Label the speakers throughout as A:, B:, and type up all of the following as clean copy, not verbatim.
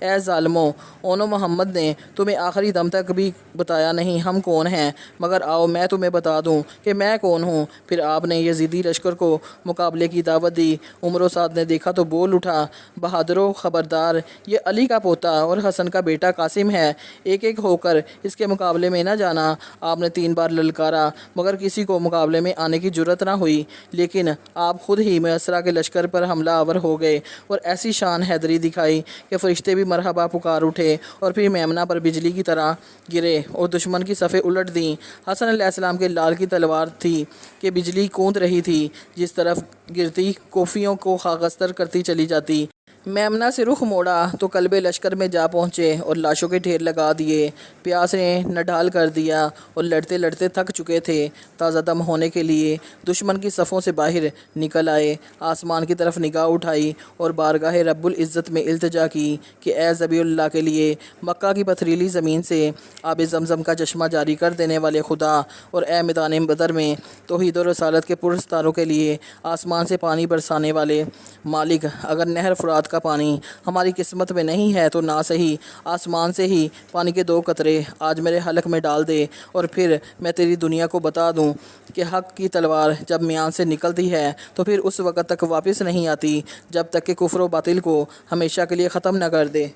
A: اے ظالموں، اونو محمد نے تمہیں آخری دم تک بھی بتایا نہیں ہم کون ہیں، مگر آؤ میں تمہیں بتا دوں کہ میں کون ہوں۔ پھر آپ نے یزیدی لشکر کو مقابلے کی دعوت دی۔ عمر و سعد نے دیکھا تو بول اٹھا، بہادرو خبردار، یہ علی کا پوتا اور حسن کا بیٹا قاسم ہے، ایک ایک ہو کر اس کے مقابلے میں نہ جانا۔ آپ نے 3 بار للکارا مگر کسی کو مقابلے میں آنے کی جرت نہ ہوئی، لیکن آپ خود ہی میسرہ کے لشکر پر حملہ آور ہو گئے اور ایسی شان حیدری دکھائی کہ فرشتے بھی مرحبا پکار اٹھے اور پھر میمنہ پر بجلی کی طرح گرے اور دشمن کی صفیں الٹ دیں۔ حسن علیہ السلام کے لال کی تلوار تھی کہ بجلی کوند رہی تھی، جس طرف گرتی کوفیوں کو خاکستر کرتی چلی جاتی۔ میمنہ سے رخ موڑا تو قلب لشکر میں جا پہنچے اور لاشوں کے ڈھیر لگا دیے۔ پیاس نے نڈھال کر دیا اور لڑتے لڑتے تھک چکے تھے۔ تازہ دم ہونے کے لیے دشمن کی صفوں سے باہر نکل آئے، آسمان کی طرف نگاہ اٹھائی اور بارگاہ رب العزت میں التجا کی کہ اے ذبیح اللہ کے لیے مکہ کی پتھریلی زمین سے آب زمزم کا چشمہ جاری کر دینے والے خدا، اور اے میدان بدر میں توحید و رسالت کے پرستاروں کے لیے آسمان سے پانی برسانے والے مالک، اگر نہر فرات کا پانی ہماری قسمت میں نہیں ہے تو نہ صحیح آسمان سے ہی پانی کے 2 قطرے آج میرے حلق میں ڈال دے، اور پھر میں تیری دنیا کو بتا دوں کہ حق کی تلوار جب میان سے نکلتی ہے تو پھر اس وقت تک واپس نہیں آتی جب تک کہ کفر و باطل کو ہمیشہ کے لیے ختم نہ کر دے۔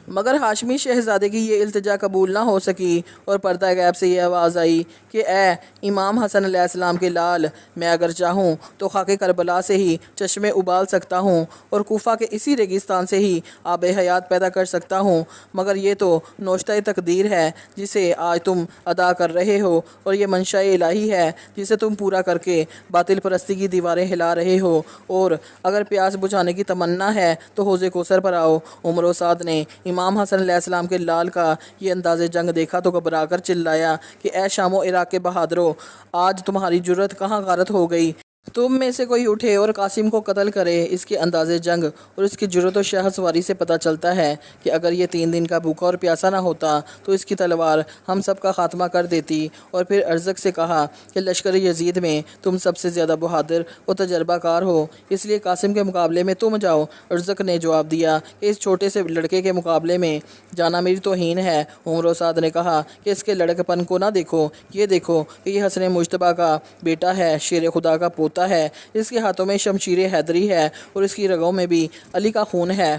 A: مگر ہاشمی شہزادے کی یہ التجا قبول نہ ہو سکی اور پردہ غیب سے یہ آواز آئی کہ اے امام حسن علیہ السلام کے لال، میں اگر چاہوں تو خاک کربلا سے ہی چشمے ابال سکتا ہوں اور کوفہ کے اسی ریگستان سے ہی آب حیات پیدا کر سکتا ہوں، مگر یہ تو نوشتہ تقدیر ہے جسے آج تم ادا کر رہے ہو، اور یہ منشاء الہی ہے جسے تم پورا کر کے باطل پرستی کی دیواریں ہلا رہے ہو، اور اگر پیاس بجھانے کی تمنا ہے تو حوض کوثر پر آؤ۔ عمر و سعد نے امام حسن علیہ السلام کے لال کا یہ انداز جنگ دیکھا تو گھبرا کر چلایا کہ اے شام و عراق کے بہادرو، آج تمہاری جرت کہاں غارت ہو گئی؟ تم میں سے کوئی اٹھے اور قاسم کو قتل کرے۔ اس کے انداز جنگ اور اس کی جرت و شہہ سواری سے پتہ چلتا ہے کہ اگر یہ 3 دن کا بھوکا اور پیاسا نہ ہوتا تو اس کی تلوار ہم سب کا خاتمہ کر دیتی۔ اور پھر ارزق سے کہا کہ لشکر یزید میں تم سب سے زیادہ بہادر و تجربہ کار ہو، اس لیے قاسم کے مقابلے میں تم جاؤ۔ ارزق نے جواب دیا کہ اس چھوٹے سے لڑکے کے مقابلے میں جانا میری توہین ہے۔ عمر و سعد نے کہا کہ اس کے لڑک پن کو نہ دیکھو، یہ دیکھو کہ یہ حسن مجتبیٰ کا بیٹا ہے، شیر خدا کا پوتا ہے، اس کے ہاتھوں میں شمشیر حیدری ہے اور اس کی رگوں میں بھی علی کا خون ہے۔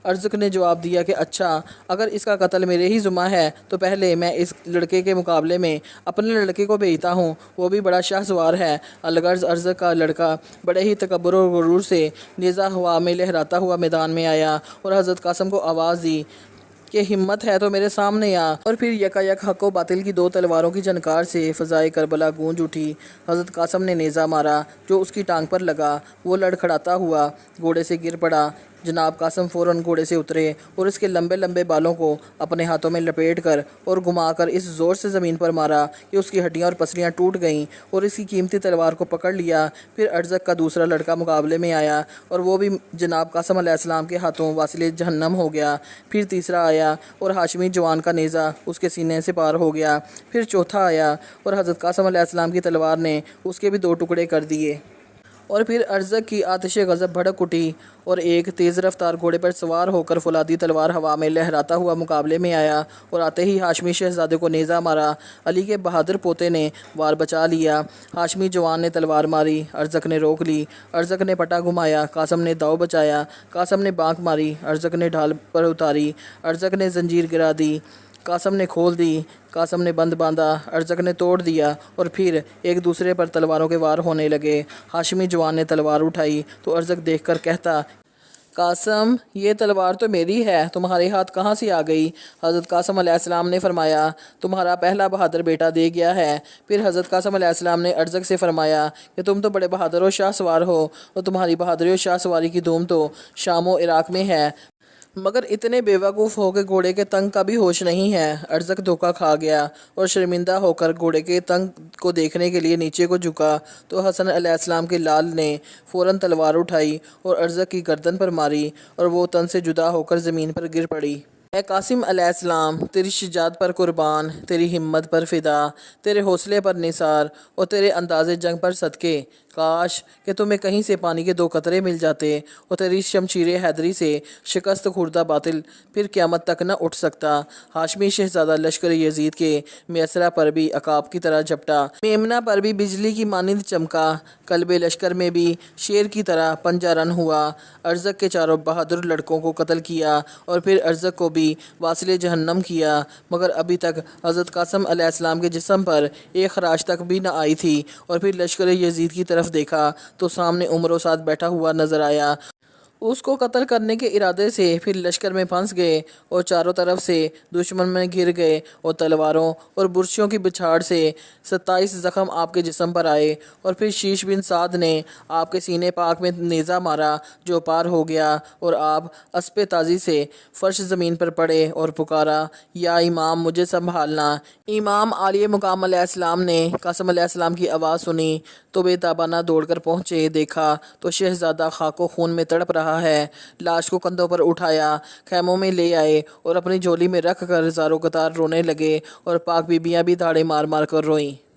A: ارزق نے جواب دیا کہ اچھا، اگر اس کا قتل میرے ہی ذمہ ہے تو پہلے میں اس لڑکے کے مقابلے میں اپنے لڑکے کو بھیجتا ہوں، وہ بھی بڑا شاہ سوار ہے۔ الغرض ارزق کا لڑکا بڑے ہی تکبر و غرور سے نیزہ ہوا میں لہراتا ہوا میدان میں آیا اور حضرت قاسم کو آواز دی کہ ہمت ہے تو میرے سامنے آ، اور پھر یکا یک حق و باطل کی 2 تلواروں کی جھنکار سے فضائے کربلا گونج اٹھی۔ حضرت قاسم نے نیزہ مارا جو اس کی ٹانگ پر لگا، وہ لڑکھڑاتا ہوا گھوڑے سے گر پڑا۔ جناب قاسم فوراً گھوڑے سے اترے اور اس کے لمبے لمبے بالوں کو اپنے ہاتھوں میں لپیٹ کر اور گھما کر اس زور سے زمین پر مارا کہ اس کی ہڈیاں اور پسلیاں ٹوٹ گئیں اور اس کی قیمتی تلوار کو پکڑ لیا۔ پھر ارزق کا دوسرا لڑکا مقابلے میں آیا اور وہ بھی جناب قاسم علیہ السلام کے ہاتھوں واصل جہنم ہو گیا۔ پھر تیسرا آیا اور ہاشمی جوان کا نیزہ اس کے سینے سے پار ہو گیا۔ پھر چوتھا آیا اور حضرت قاسم علیہ السلام کی تلوار نے اس کے بھی 2 ٹکڑے کر دیے۔ اور پھر ارزق کی آتش غضب بھڑک اٹھی اور ایک تیز رفتار گھوڑے پر سوار ہو کر فولادی تلوار ہوا میں لہراتا ہوا مقابلے میں آیا اور آتے ہی ہاشمی شہزادے کو نیزہ مارا۔ علی کے بہادر پوتے نے وار بچا لیا۔ ہاشمی جوان نے تلوار ماری، ارزق نے روک لی۔ ارزق نے پٹا گھمایا، قاسم نے داؤ بچایا۔ قاسم نے بانک ماری، ارزق نے ڈھال پر اتاری۔ ارزق نے زنجیر گرا دی، قاسم نے کھول دی۔ قاسم نے بند باندھا، ارزق نے توڑ دیا، اور پھر ایک دوسرے پر تلواروں کے وار ہونے لگے۔ ہاشمی جوان نے تلوار اٹھائی تو ارزق دیکھ کر کہتا، قاسم یہ تلوار تو میری ہے، تمہارے ہاتھ کہاں سے آ گئی؟ حضرت قاسم علیہ السلام نے فرمایا، تمہارا پہلا بہادر بیٹا دے گیا ہے۔ پھر حضرت قاسم علیہ السلام نے ارزق سے فرمایا کہ تم تو بڑے بہادر و شاہ سوار ہو اور تمہاری بہادری و شاہ سواری کی دھوم تو شام و عراق میں ہے، مگر اتنے بے وقوف ہو کہ گھوڑے کے تنگ کا بھی ہوش نہیں ہے۔ ارزق دھوکہ کھا گیا اور شرمندہ ہو کر گھوڑے کے تنگ کو دیکھنے کے لیے نیچے کو جھکا تو حسن علیہ السلام کے لال نے فوراً تلوار اٹھائی اور ارزق کی گردن پر ماری اور وہ تن سے جدا ہو کر زمین پر گر پڑی۔ اے قاسم علیہ السلام، تیری شجاعت پر قربان، تیری ہمت پر فدا، تیرے حوصلے پر نثار اور تیرے انداز جنگ پر صدقے، کاش کہ تمہیں کہیں سے پانی کے 2 قطرے مل جاتے اور تیری شمشیر حیدری سے شکست خوردہ باطل پھر قیامت تک نہ اٹھ سکتا۔ ہاشمی شہزادہ لشکر یزید کے میسرہ پر بھی عقاب کی طرح جھپٹا، میمنہ پر بھی بجلی کی مانند چمکا، قلب لشکر میں بھی شیر کی طرح پنجہ رن ہوا، ارزق کے 4 بہادر لڑکوں کو قتل کیا اور پھر ارزق کو بھی واصل جہنم کیا، مگر ابھی تک حضرت قاسم علیہ السلام کے جسم پر ایک خراش تک بھی نہ آئی تھی۔ اور پھر لشکر یزید کی طرف دیکھا تو سامنے عمر و سعد بیٹھا ہوا نظر آیا۔ اس کو قتل کرنے کے ارادے سے پھر لشکر میں پھنس گئے اور چاروں طرف سے دشمن میں گر گئے اور تلواروں اور برچھیوں کی بچھاڑ سے 27 زخم آپ کے جسم پر آئے، اور پھر شیش بن سعد نے آپ کے سینے پاک میں نیزہ مارا جو پار ہو گیا، اور آپ اسپِ تازی سے فرش زمین پر پڑے اور پکارا، یا امام مجھے سنبھالنا۔ امام عالی مقام علیہ السلام نے قاسم علیہ السلام کی آواز سنی تو بے تابانہ دوڑ کر پہنچے، دیکھا تو شہزادہ خاک و خون میں تڑپ رہا ہے۔ لاش کو کندھوں پر اٹھایا، خیموں میں لے آئے اور اپنی جھولی میں رکھ کر زاروں قطار رونے لگے، اور پاک بیبیاں بھی دھاڑے مار مار کر روئیں۔